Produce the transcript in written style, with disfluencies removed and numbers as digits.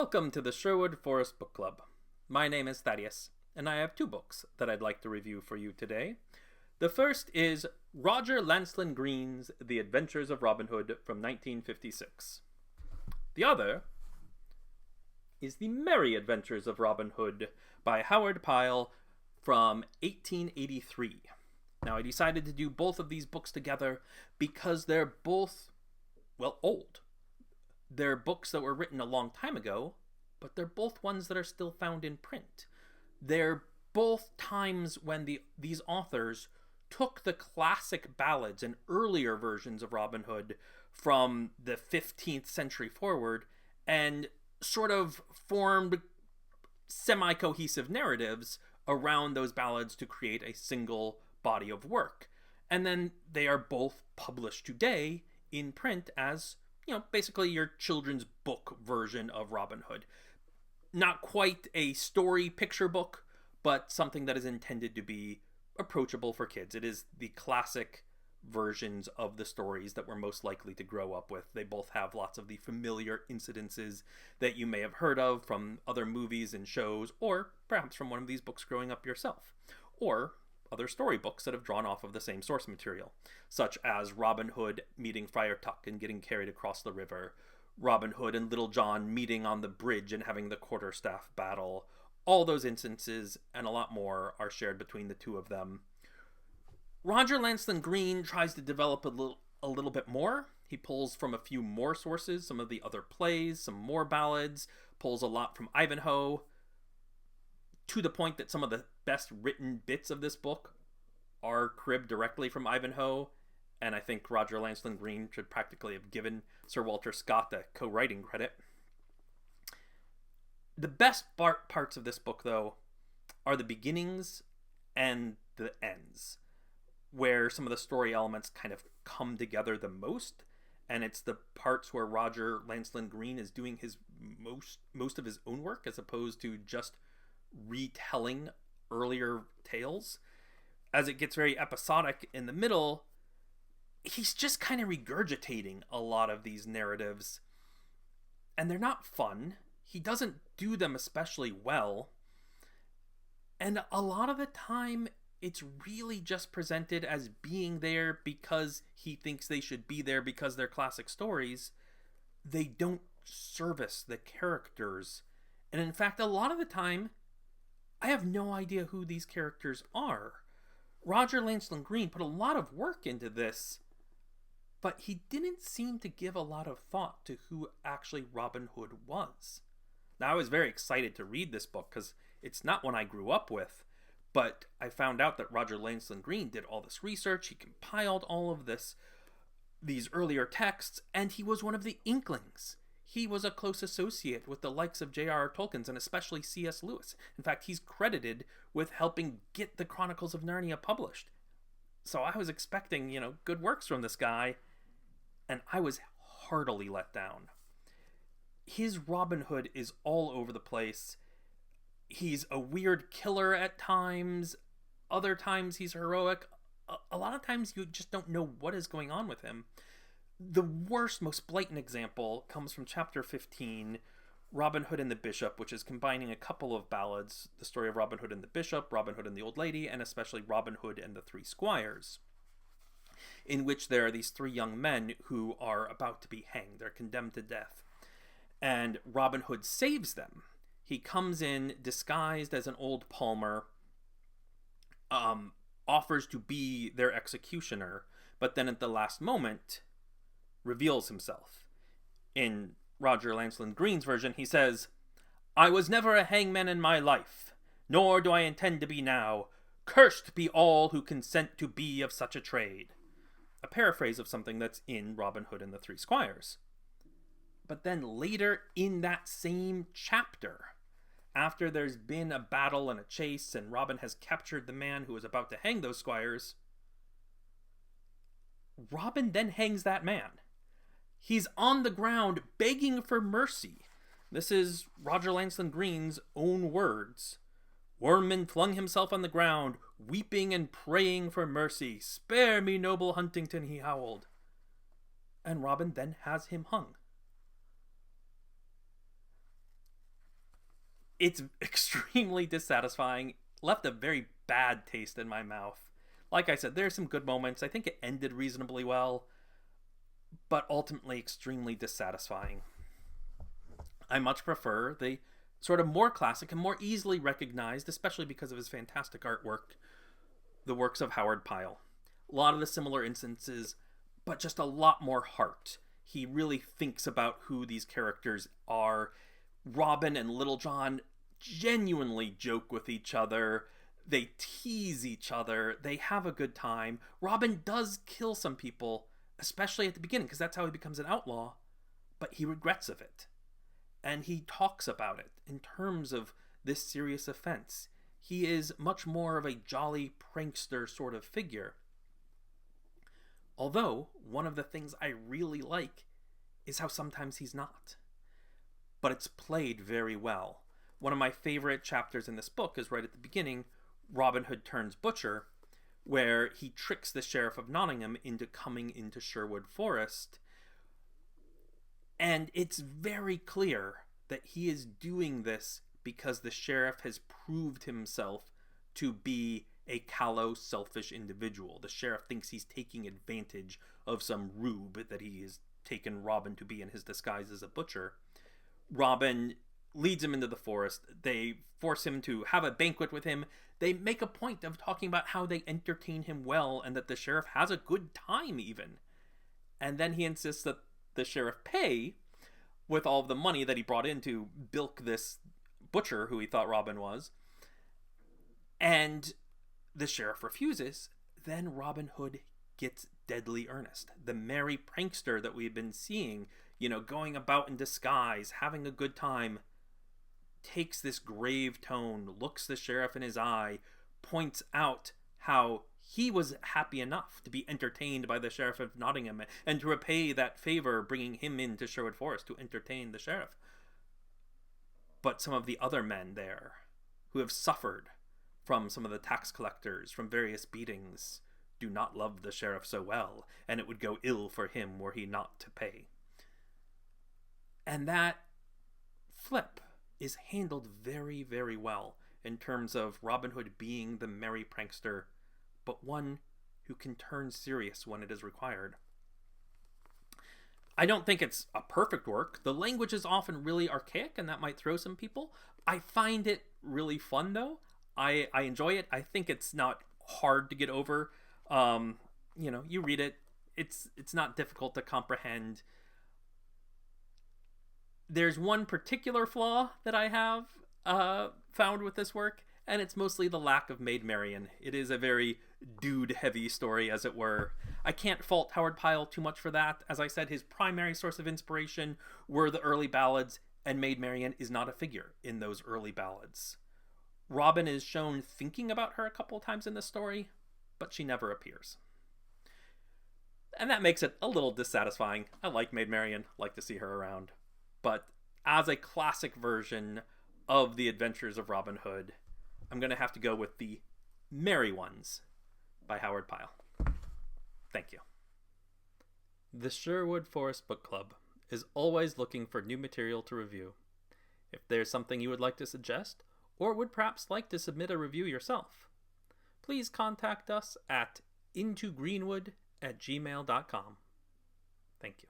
Welcome to the Sherwood Forest Book Club. My name is Thaddeus, and I have two books that I'd like to review for you today. The first is Roger Lancelyn Green's The Adventures of Robin Hood from 1956. The other is The Merry Adventures of Robin Hood by Howard Pyle from 1883. Now, I decided to do both of these books together because they're both, old. They're books that were written a long time ago, but they're both ones that are still found in print. They're both times when these authors took the classic ballads and earlier versions of Robin Hood from the 15th century forward and sort of formed semi-cohesive narratives around those ballads to create a single body of work. And then they are both published today in print as basically your children's book version of Robin Hood. Not quite a story picture book, but something that is intended to be approachable for kids. It is the classic versions of the stories that we're most likely to grow up with. They both have lots of the familiar incidences that you may have heard of from other movies and shows, or perhaps from one of these books growing up yourself, or other storybooks that have drawn off of the same source material, such as Robin Hood meeting Friar Tuck and getting carried across the river, Robin Hood and Little John meeting on the bridge and having the quarterstaff battle. All those instances and a lot more are shared between the two of them. Roger Lancelyn Green tries to develop a little bit more. He pulls from a few more sources, some of the other plays, some more ballads, pulls a lot from Ivanhoe, to the point that some of the best written bits of this book are cribbed directly from Ivanhoe, and I think Roger Lancelyn Green should practically have given Sir Walter Scott the co-writing credit. The best parts of this book, though, are the beginnings and the ends, where some of the story elements kind of come together the most, and it's the parts where Roger Lancelyn Green is doing his most of his own work as opposed to just retelling earlier tales. As it gets very episodic in the middle, he's just kind of regurgitating a lot of these narratives, and they're not fun. He doesn't do them especially well, and a lot of the time it's really just presented as being there because he thinks they should be there because they're classic stories. They don't service the characters, and in fact a lot of the time I have no idea who these characters are. Roger Lancelyn Green put a lot of work into this, but he didn't seem to give a lot of thought to who actually Robin Hood was. Now, I was very excited to read this book because it's not one I grew up with, but I found out that Roger Lancelyn Green did all this research. He compiled all of these earlier texts, and he was one of the Inklings. He was a close associate with the likes of J.R.R. Tolkien and especially C.S. Lewis. In fact, he's credited with helping get the Chronicles of Narnia published. So I was expecting, good works from this guy, and I was heartily let down. His Robin Hood is all over the place. He's a weird killer at times. Other times he's heroic. A lot of times you just don't know what is going on with him. The worst, most blatant example comes from chapter 15, Robin Hood and the Bishop, which is combining a couple of ballads, the story of Robin Hood and the Bishop, Robin Hood and the Old Lady, and especially Robin Hood and the Three Squires, in which there are these three young men who are about to be hanged. They're condemned to death. And Robin Hood saves them. He comes in disguised as an old palmer, offers to be their executioner, but then at the last moment reveals himself. In Roger Lancelyn Green's version, he says, "I was never a hangman in my life, nor do I intend to be now. Cursed be all who consent to be of such a trade." A paraphrase of something that's in Robin Hood and the Three Squires. But then later in that same chapter, after there's been a battle and a chase and Robin has captured the man who is about to hang those squires, Robin then hangs that man. He's on the ground begging for mercy. This is Roger Lancelyn Green's own words. Worman flung himself on the ground, weeping and praying for mercy. "Spare me, noble Huntington," he howled. And Robin then has him hung. It's extremely dissatisfying, left a very bad taste in my mouth. Like I said, there's some good moments. I think it ended reasonably well, but ultimately extremely dissatisfying. I much prefer the sort of more classic and more easily recognized, especially because of his fantastic artwork, the works of Howard Pyle. A lot of the similar instances, but just a lot more heart. He really thinks about who these characters are. Robin and Little John genuinely joke with each other. They tease each other. They have a good time. Robin does kill some people, especially at the beginning, because that's how he becomes an outlaw, but he regrets of it. And he talks about it in terms of this serious offense. He is much more of a jolly prankster sort of figure. Although, one of the things I really like is how sometimes he's not. But it's played very well. One of my favorite chapters in this book is right at the beginning, Robin Hood turns butcher, where he tricks the Sheriff of Nottingham into coming into Sherwood Forest. And it's very clear that he is doing this because the sheriff has proved himself to be a callow, selfish individual. The sheriff thinks he's taking advantage of some rube that he has taken Robin to be in his disguise as a butcher. Robin leads him into the forest. They force him to have a banquet with him. They make a point of talking about how they entertain him well and that the sheriff has a good time even. And then he insists that the sheriff pay with all of the money that he brought in to bilk this butcher who he thought Robin was. And the sheriff refuses. Then Robin Hood gets deadly earnest. The merry prankster that we've been seeing, going about in disguise, having a good time, takes this grave tone, looks the sheriff in his eye, points out how he was happy enough to be entertained by the Sheriff of Nottingham and to repay that favor, bringing him into Sherwood Forest to entertain the sheriff. But some of the other men there, who have suffered from some of the tax collectors, from various beatings, do not love the sheriff so well, and it would go ill for him were he not to pay. And that flip is handled very, very well in terms of Robin Hood being the merry prankster, but one who can turn serious when it is required. I don't think it's a perfect work. The language is often really archaic, and that might throw some people. I find it really fun, though. I enjoy it. I think it's not hard to get over. You read it. It's not difficult to comprehend. There's one particular flaw that I have found with this work, and it's mostly the lack of Maid Marian. It is a very dude-heavy story, as it were. I can't fault Howard Pyle too much for that. As I said, his primary source of inspiration were the early ballads, and Maid Marian is not a figure in those early ballads. Robin is shown thinking about her a couple times in the story, but she never appears. And that makes it a little dissatisfying. I like Maid Marian, like to see her around. But as a classic version of the Adventures of Robin Hood, I'm going to have to go with The Merry Ones by Howard Pyle. Thank you. The Sherwood Forest Book Club is always looking for new material to review. If there's something you would like to suggest, or would perhaps like to submit a review yourself, please contact us at intogreenwood@gmail.com. Thank you.